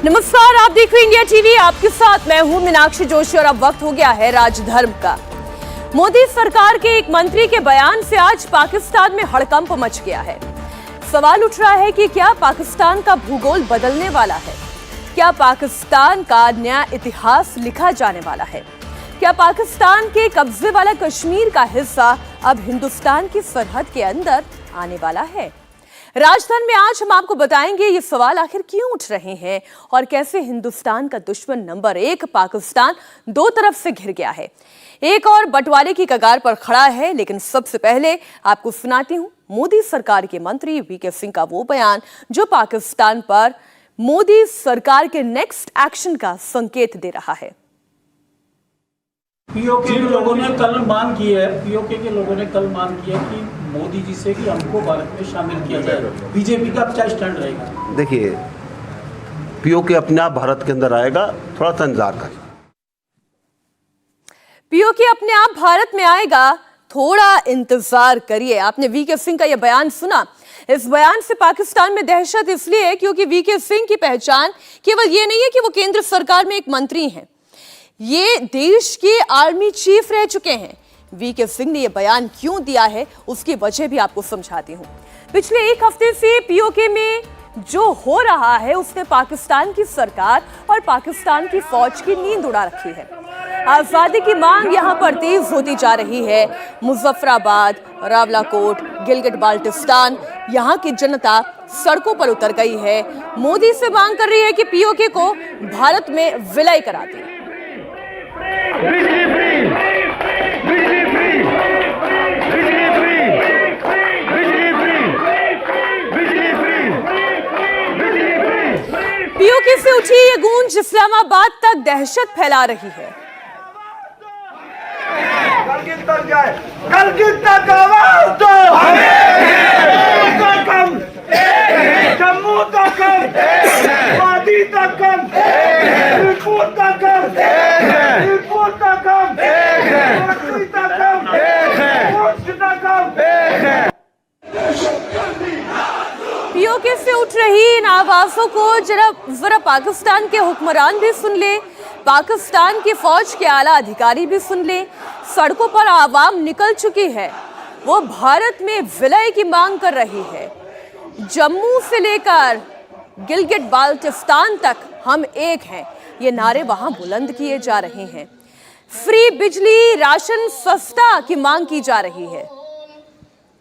नमस्कार, आप देख रहे हैं इंडिया टीवी। आपके साथ मैं हूं मीनाक्षी जोशी और अब वक्त हो गया है राजधर्म का। मोदी सरकार के एक मंत्री के बयान से आज पाकिस्तान में हड़कंप मच गया है। सवाल उठ रहा है कि क्या पाकिस्तान का भूगोल बदलने वाला है? क्या पाकिस्तान का नया इतिहास लिखा जाने वाला है? क्या पाकिस्तान के कब्जे वाला कश्मीर का हिस्सा अब हिंदुस्तान की सरहद के अंदर आने वाला है? राजधर्म में आज हम आपको बताएंगे ये सवाल आखिर क्यों उठ रहे हैं और कैसे हिंदुस्तान का दुश्मन नंबर 1 पाकिस्तान दो तरफ से घिर गया है, एक और बंटवारे की कगार पर खड़ा है। लेकिन सबसे पहले आपको सुनाती हूं मोदी सरकार के मंत्री वीके सिंह का वो बयान जो पाकिस्तान पर मोदी सरकार के नेक्स्ट एक्शन का संकेत दे रहा है। पीओके के लोगों ने कल मांग की है, पीओके के लोगों ने कल मांग की है कि मोदी जी से कि हमको भारत में शामिल किया जाए। बीजेपी का क्या स्टैंड रहेगा? देखिए, पीओके अपने आप भारत के अंदर आएगा, थोड़ा सा इंतजार करें। पीओके अपने आप भारत में आएगा, थोड़ा इंतजार करिए। आपने वीके सिंह का यह बयान सुना। इस बयान से पाकिस्तान में दहशत इसलिए है क्योंकि वीके सिंह की पहचान केवल ये नहीं है कि वो केंद्र सरकार में एक मंत्री हैं, ये देश के आर्मी चीफ रह चुके हैं। वीके सिंह ने यह बयान क्यों दिया है उसकी वजह भी आपको समझाती हूं। पिछले एक हफ्ते से पीओके में जो हो रहा है उसने पाकिस्तान की सरकार और पाकिस्तान की फौज की नींद उड़ा रखी है। आजादी की मांग यहां पर तेज होती जा रही है। मुजफ्फराबाद, रावलाकोट, गिलगिट बाल्टिस्तान, यहां की जनता सड़कों पर उतर गई है। मोदी से मांग कर रही है कि पीओके को भारत में विलय करा दें। बिजली फ्री, बिजली फ्री, बिजली फ्री, बिजली फ्री, बिजली फ्री, बिजली फ्री। पीओके से उठी ये गूंज इस्लामाबाद तक दहशत फैला रही है। गिलगित तक जाए, गिलगित तक आवाज दो, जम्मू तक, वादी तक, त्रिपुर तक, त्रिपुर तक, पीओके से उठ रही इन आवाजों को जरा पाकिस्तान के हुक्मरान भी सुन ले, पाकिस्तान की फौज के आला अधिकारी भी सुन ले। सड़कों पर आवाम निकल चुकी है, वो भारत में विलय की मांग कर रही है। जम्मू से लेकर गिलगिट बाल्टिस्तान तक हम एक हैं, ये नारे वहां बुलंद किए जा रहे हैं। फ्री बिजली, राशन सस्ता की मांग की जा रही है।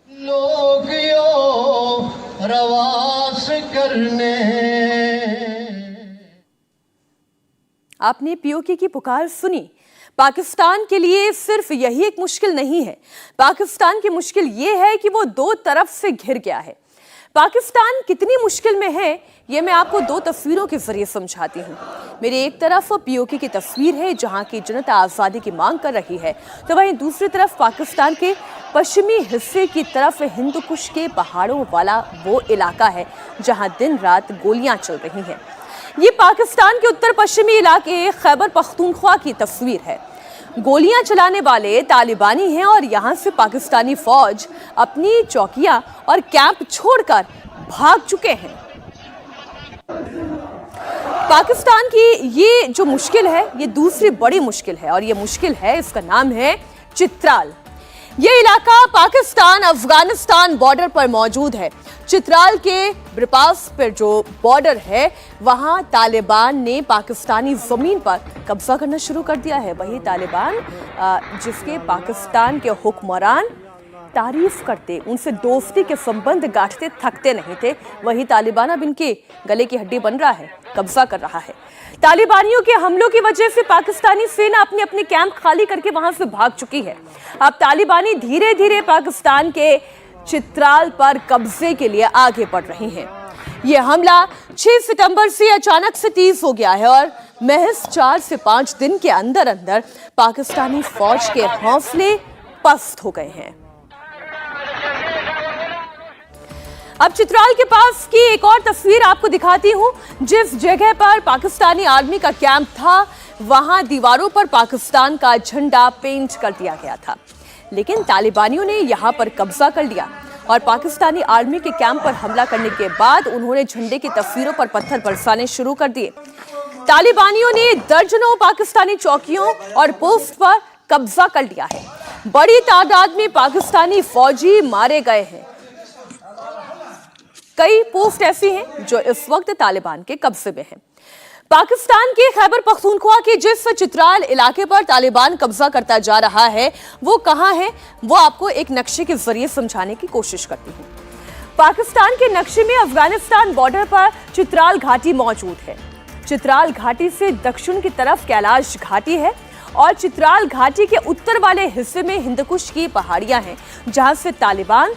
लोग यो रवास करने। आपने पीओके की पुकार सुनी। पाकिस्तान के लिए सिर्फ यही एक मुश्किल नहीं है, पाकिस्तान की मुश्किल यह है कि वो दो तरफ से घिर गया है। पाकिस्तान कितनी मुश्किल में है ये मैं आपको दो तस्वीरों के जरिए समझाती हूँ। मेरी एक तरफ पीओके की तस्वीर है जहाँ की जनता आज़ादी की मांग कर रही है, तो वहीं दूसरी तरफ पाकिस्तान के पश्चिमी हिस्से की तरफ हिंदू कुश के पहाड़ों वाला वो इलाका है जहाँ दिन रात गोलियां चल रही हैं। ये पाकिस्तान के उत्तर पश्चिमी इलाके खैबर पख्तूनख्वा की तस्वीर है। गोलियां चलाने वाले तालिबानी हैं और यहां से पाकिस्तानी फौज अपनी चौकियां और कैंप छोड़कर भाग चुके हैं। पाकिस्तान की ये जो मुश्किल है ये दूसरी बड़ी मुश्किल है और ये मुश्किल है, इसका नाम है चित्राल। ये इलाका पाकिस्तान अफगानिस्तान बॉर्डर पर मौजूद है। चित्राल के बिरपास पर जो बॉर्डर है वहां तालिबान ने पाकिस्तानी जमीन पर कब्जा करना शुरू कर दिया है। वही तालिबान जिसके पाकिस्तान के हुक्मरान तारीफ करते, उनसे दोस्ती के संबंध गांठते थकते नहीं थे, वही तालिबान अब इनके गले की हड्डी बन रहा है, कब्जा कर रहा है। तालिबानियों के हमलों की वजह से पाकिस्तानी सेना अपने अपने कैंप खाली करके वहां से भाग चुकी है। अब तालिबानी धीरे धीरे पाकिस्तान के चित्राल पर कब्जे के लिए आगे बढ़ रही हैं। यह हमला 6 सितंबर से अचानक से तेज हो गया है और महज 4 से 5 दिन के अंदर अंदर पाकिस्तानी फौज के हौसले पस्त हो गए हैं। अब चित्राल के पास की एक और तस्वीर आपको दिखाती हूं। जिस जगह पर पाकिस्तानी आर्मी का कैंप था वहां दीवारों पर पाकिस्तान का झंडा पेंट कर दिया गया था, लेकिन तालिबानियों ने यहां पर कब्जा कर लिया और पाकिस्तानी आर्मी के कैंप पर हमला करने के बाद उन्होंने झंडे की तस्वीरों पर पत्थर बरसाने शुरू कर दिए। तालिबानियों ने दर्जनों पाकिस्तानी चौकियों और पोस्ट पर कब्जा कर लिया है। बड़ी तादाद में पाकिस्तानी फौजी मारे गए हैं। कई पोस्ट ऐसी हैं जो इस वक्त तालिबान के कब्जे में हैं। पाकिस्तान के खैबर पख्तूनख्वा के जिस चित्राल इलाके पर तालिबान कब्जा करता जा रहा है वो कहां है, वो आपको एक नक्शे के जरिए समझाने की कोशिश करती हूं। पाकिस्तान के नक्शे में अफगानिस्तान बॉर्डर पर चित्राल घाटी मौजूद है। चित्राल घाटी से दक्षिण की तरफ कैलाश घाटी है और चित्राल घाटी के उत्तर वाले हिस्से में हिंदकुश की पहाड़ियां हैं, जहां से तालिबान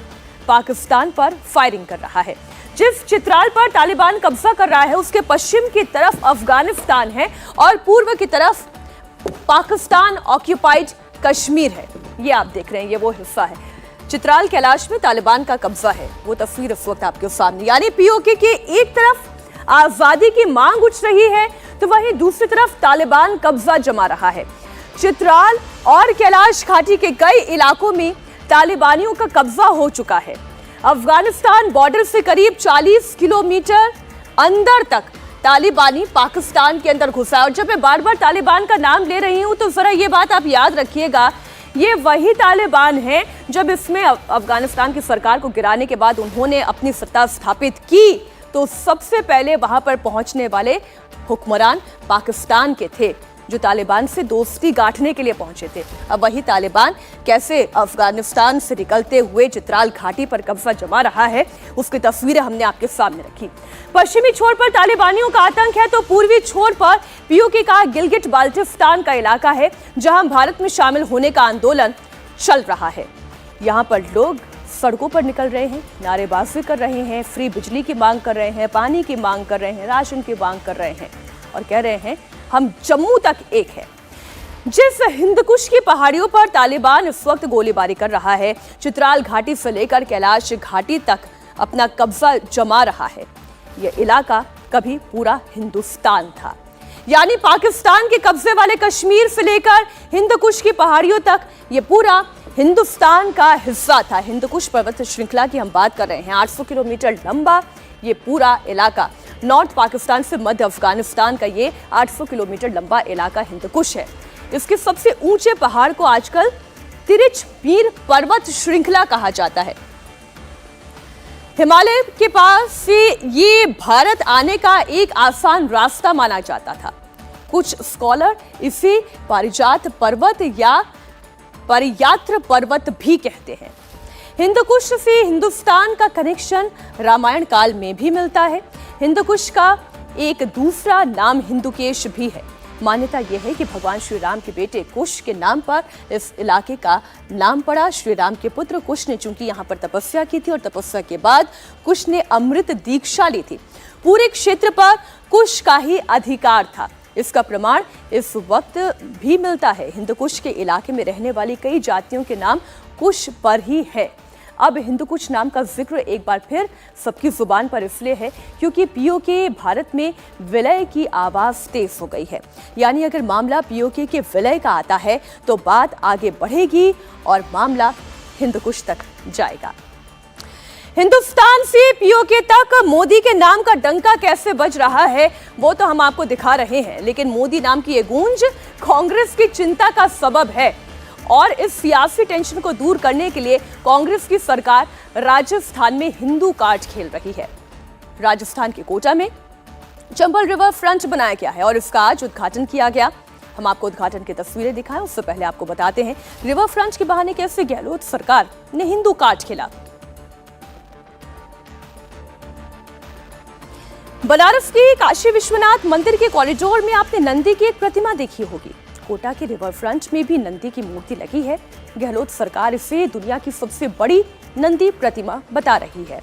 पाकिस्तान पर फायरिंग कर रहा है। जिस चित्राल पर तालिबान कब्जा कर रहा है उसके पश्चिम की तरफ अफगानिस्तान है और पूर्व की तरफ पाकिस्तान ऑक्यूपाइड कश्मीर है। ये आप देख रहे हैं, ये वो हिस्सा है। चित्राल कैलाश में तालिबान का कब्जा है, वो तस्वीर इस वक्त आपके सामने। यानी पीओके के एक तरफ आजादी की मांग उठ रही है तो वहीं दूसरी तरफ तालिबान कब्जा जमा रहा है। चित्राल और कैलाश घाटी के कई इलाकों में तालिबानियों का कब्जा हो चुका है। अफगानिस्तान बॉर्डर से करीब 40 किलोमीटर अंदर तक तालिबानी पाकिस्तान के अंदर घुसा है। और जब मैं बार बार तालिबान का नाम ले रही हूं तो जरा ये बात आप याद रखिएगा, ये वही तालिबान है जब इसमें अफगानिस्तान की सरकार को गिराने के बाद उन्होंने अपनी सत्ता स्थापित की तो सबसे पहले वहां पर पहुंचने वाले हुक्मरान पाकिस्तान के थे, जो तालिबान से दोस्ती गांठने के लिए पहुंचे थे। अब वही तालिबान कैसे अफगानिस्तान से निकलते हुए चित्राल घाटी पर कब्जा जमा रहा है उसकी तस्वीरें हमने आपके सामने रखी। पश्चिमी छोर पर तालिबानियों का आतंक है तो पूर्वी छोर पर पीओके का गिलगिट बाल्टिस्तान का इलाका है, जहां भारत में शामिल होने का आंदोलन चल रहा है। यहाँ पर लोग सड़कों पर निकल रहे हैं, नारेबाजी कर रहे हैं, फ्री बिजली की मांग कर रहे हैं, पानी की मांग कर रहे हैं, राशन की मांग कर रहे हैं और कह रहे हैं हम जम्मू तक एक है। जिस हिंदकुश की पहाड़ियों पर तालिबान इस वक्त गोलीबारी कर रहा है, चित्राल घाटी से लेकर कैलाश घाटी तक अपना कब्जा जमा रहा है। यह इलाका कभी पूरा हिंदुस्तान था, यानी पाकिस्तान के कब्जे वाले कश्मीर से लेकर हिंदकुश की पहाड़ियों तक यह पूरा हिंदुस्तान का हिस्सा था। हिंदकुश पर्वत श्रृंखला की हम बात कर रहे हैं। 800 किलोमीटर लंबा ये पूरा इलाका, नॉर्थ पाकिस्तान से मध्य अफगानिस्तान का ये 800 किलोमीटर लंबा इलाका हिंदकुश है। इसके सबसे ऊंचे पहाड़ को आजकल तिरिच पीर पर्वत श्रृंखला कहा जाता है। हिमालय के पास से ये भारत आने का एक आसान रास्ता माना जाता था। कुछ स्कॉलर इसे पारिजात पर्वत या परियात्र पर्वत भी कहते हैं। हिंदकुश से हिंदुस्तान का कनेक्शन रामायण काल में भी मिलता है। हिंदकुश का एक दूसरा नाम हिंदुकेश भी है। मान्यता यह है कि भगवान श्री राम के बेटे कुश के नाम पर इस इलाके का नाम पड़ा। श्री राम के पुत्र कुश ने चूंकि यहाँ पर तपस्या की थी और तपस्या के बाद कुश ने अमृत दीक्षा ली थी। पूरे क्षेत्र पर कुश का ही अधिकार था। इसका प्रमाण इस वक्त भी मिलता है। हिंदकुश के इलाके में रहने वाली कई जातियों के नाम कुश पर ही है। अब हिंदकुश नाम का जिक्र एक बार फिर सबकी जुबान पर इसलिए है क्योंकि पीओके भारत में विलय की आवाज तेज हो गई है। यानी अगर मामला पीओके के विलय का आता है तो बात आगे बढ़ेगी और मामला हिंदकुश तक जाएगा। हिंदुस्तान से पीओके तक मोदी के नाम का डंका कैसे बज रहा है वो तो हम आपको दिखा रहे हैं, लेकिन मोदी नाम की ये गूंज कांग्रेस की चिंता का सबब है। और इस सियासी टेंशन को दूर करने के लिए कांग्रेस की सरकार राजस्थान में हिंदू कार्ड खेल रही है। राजस्थान के कोटा में चंबल रिवर फ्रंट बनाया गया है और इसका आज उद्घाटन किया गया। हम आपको उद्घाटन की तस्वीरें दिखाएं, उससे पहले आपको बताते हैं रिवर फ्रंट के बहाने कैसे गहलोत सरकार ने हिंदू कार्ड खेला। बनारस के काशी विश्वनाथ मंदिर के कॉरिडोर में आपने नंदी की एक प्रतिमा देखी होगी। कोटा के रिवर फ्रंट में भी नंदी की मूर्ति लगी है। गहलोत सरकार इसे दुनिया की सबसे बड़ी नंदी प्रतिमा बता रही है।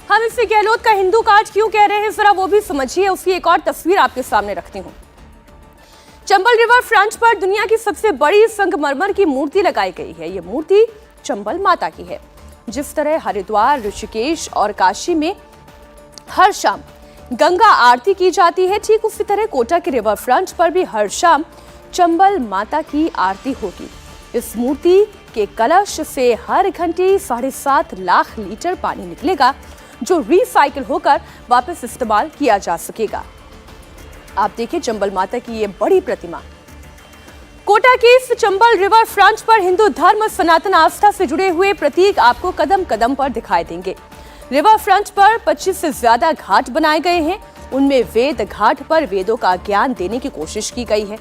हम इसे गहलोत का हिंदू कार्ड क्यों कह रहे हैं जरा वो भी समझिए। उसकी एक और तस्वीर आपके सामने रखती हूं। चंबल रिवर फ्रंट पर दुनिया की सबसे बड़ी संगमरमर की मूर्ति लगाई गई है। यह मूर्ति चंबल माता की है। जिस तरह हरिद्वार, ऋषिकेश और काशी में हर शाम गंगा आरती की जाती है, ठीक उसी तरह कोटा के रिवर फ्रंट पर भी हर शाम चंबल माता की आरती होगी। इस मूर्ति के कलश से हर घंटे 7.5 लाख लीटर पानी निकलेगा, जो रिसाइकिल होकर वापस इस्तेमाल किया जा सकेगा। आप देखिए चंबल माता की ये बड़ी प्रतिमा। कोटा के इस चंबल रिवर फ्रंट पर हिंदू धर्म सनातन आस्था से जुड़े हुए प्रतीक आपको कदम कदम पर दिखाई देंगे। रिवर फ्रंट पर 25 से ज्यादा घाट बनाए गए हैं। उनमें वेद घाट पर वेदों का ज्ञान देने की कोशिश की गई है।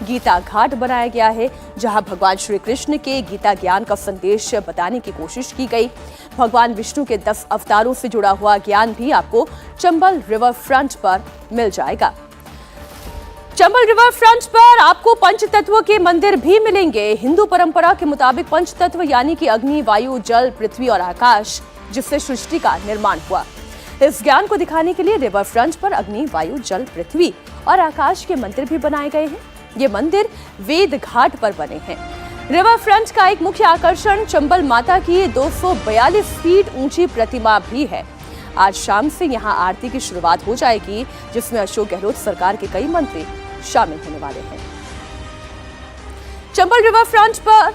गीता घाट बनाया गया है, जहां भगवान श्री कृष्ण के गीता ज्ञान का संदेश बताने की कोशिश की गई। भगवान विष्णु के 10 अवतारों से जुड़ा हुआ ज्ञान भी आपको चंबल रिवर फ्रंट पर मिल जाएगा। चंबल रिवर फ्रंट पर आपको पंच तत्वों के मंदिर भी मिलेंगे। हिंदू परंपरा के मुताबिक पंच तत्व यानी कि अग्नि, वायु, जल, पृथ्वी और आकाश, जिससे सृष्टि का निर्माण हुआ। इस ज्ञान को दिखाने के लिए रिवर फ्रंट पर अग्नि, वायु, जल, पृथ्वी और आकाश के मंदिर भी बनाए गए हैं। ये मंदिर वेद घाट पर बने हैं। रिवर फ्रंट का एक मुख्य आकर्षण चंबल माता की 242 फीट ऊंची प्रतिमा भी है। आज शाम से यहां आरती की शुरुआत हो जाएगी, जिसमें अशोक गहलोत सरकार के कई मंत्री शामिल होने वाले हैं। चंबल रिवर फ्रंट पर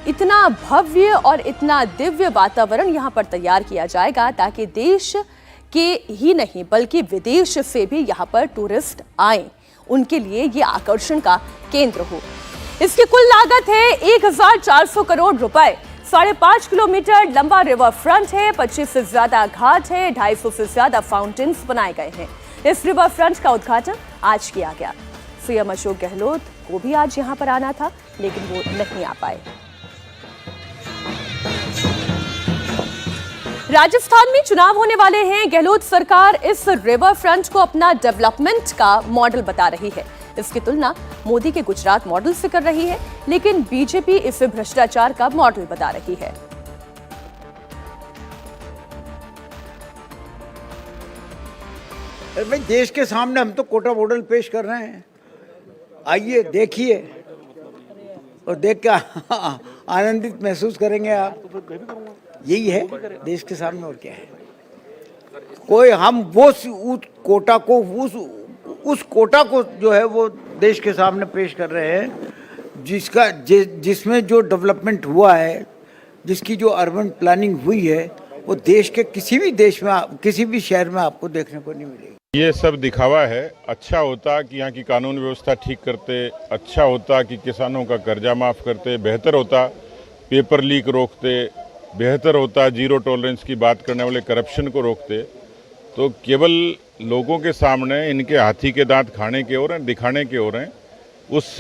इतना भव्य और इतना दिव्य वातावरण यहां पर तैयार किया जाएगा ताकि देश के ही नहीं बल्कि विदेश से भी यहां पर टूरिस्ट आए, उनके लिए ये आकर्षण का केंद्र हो। इसकी कुल लागत है 1400 करोड़ रुपए। 5.5 किलोमीटर लंबा रिवर फ्रंट है, 25 से ज्यादा घाट है, 250 से ज्यादा फाउंटेन्स बनाए गए हैं। इस रिवर फ्रंट का उद्घाटन आज किया गया। सीएम अशोक गहलोत को भी आज यहां पर आना था, लेकिन वो नहीं आ पाए। राजस्थान में चुनाव होने वाले हैं। गहलोत सरकार इस रिवर फ्रंट को अपना डेवलपमेंट का मॉडल बता रही है। इसकी तुलना मोदी के गुजरात मॉडल से कर रही है, लेकिन बीजेपी इसे भ्रष्टाचार का मॉडल बता रही है। भाई देश के सामने हम तो कोटा मॉडल पेश कर रहे हैं। आइए देखिए और देख के आनंदित महसूस करेंगे आप। यही है देश के सामने, और क्या है। कोई हम वो उस कोटा को जो है वो देश के सामने पेश कर रहे हैं, जिसमें जो डेवलपमेंट हुआ है, जिसकी जो अर्बन प्लानिंग हुई है, वो देश के किसी भी देश में, किसी भी शहर में आपको देखने को नहीं मिलेगी। ये सब दिखावा है। अच्छा होता कि यहाँ की कानून व्यवस्था ठीक करते, अच्छा होता कि किसानों का कर्जा माफ़ करते, बेहतर होता पेपर लीक रोकते, बेहतर होता जीरो टॉलरेंस की बात करने वाले करप्शन को रोकते। तो केवल लोगों के सामने इनके हाथी के दांत खाने के ओर हैं, दिखाने के ओर हैं। उस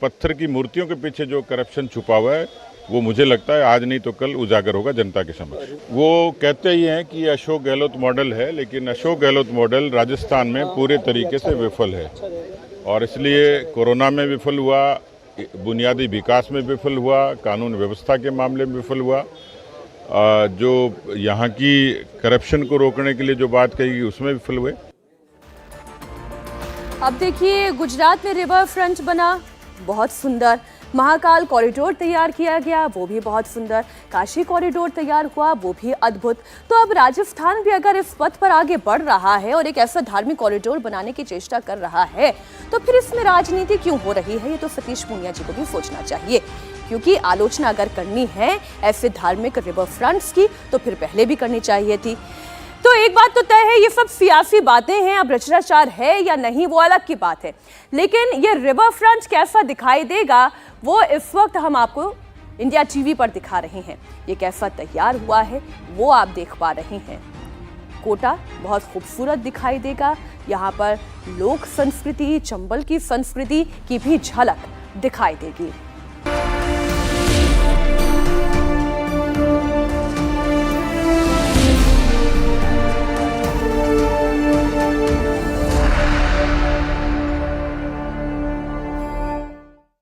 पत्थर की मूर्तियों के पीछे जो करप्शन छुपा हुआ है, वो मुझे लगता है आज नहीं तो कल उजागर होगा जनता के समक्ष। वो कहते ही हैं कि अशोक गहलोत मॉडल है, लेकिन अशोक गहलोत मॉडल राजस्थान में पूरे तरीके से विफल है, और इसलिए कोरोना में विफल हुआ, बुनियादी विकास में विफल हुआ, कानून व्यवस्था के मामले में विफल हुआ, जो यहाँ की करप्शन को रोकने के लिए जो बात कही गई उसमें विफल हुए। अब देखिए गुजरात में रिवर फ्रंट बना, बहुत सुंदर। महाकाल कॉरिडोर तैयार किया गया, वो भी बहुत सुंदर। काशी कॉरिडोर तैयार हुआ, वो भी अद्भुत। तो अब राजस्थान भी अगर इस पथ पर आगे बढ़ रहा है और एक ऐसा धार्मिक कॉरिडोर बनाने की चेष्टा कर रहा है, तो फिर इसमें राजनीति क्यों हो रही है? ये तो सतीश पूनिया जी को भी सोचना चाहिए, क्योंकि आलोचना अगर करनी है ऐसे धार्मिक रिवर फ्रंट्स की तो फिर पहले भी करनी चाहिए थी। तो एक बात तो तय है, ये सब सियासी बातें हैं। अब भ्रष्टाचार है या नहीं वो अलग की बात है, लेकिन ये रिवर फ्रंट कैसा दिखाई देगा वो इस वक्त हम आपको इंडिया टीवी पर दिखा रहे हैं। ये कैसा तैयार हुआ है वो आप देख पा रहे हैं। कोटा बहुत खूबसूरत दिखाई देगा। यहाँ पर लोक संस्कृति, चंबल की संस्कृति की भी झलक दिखाई देगी।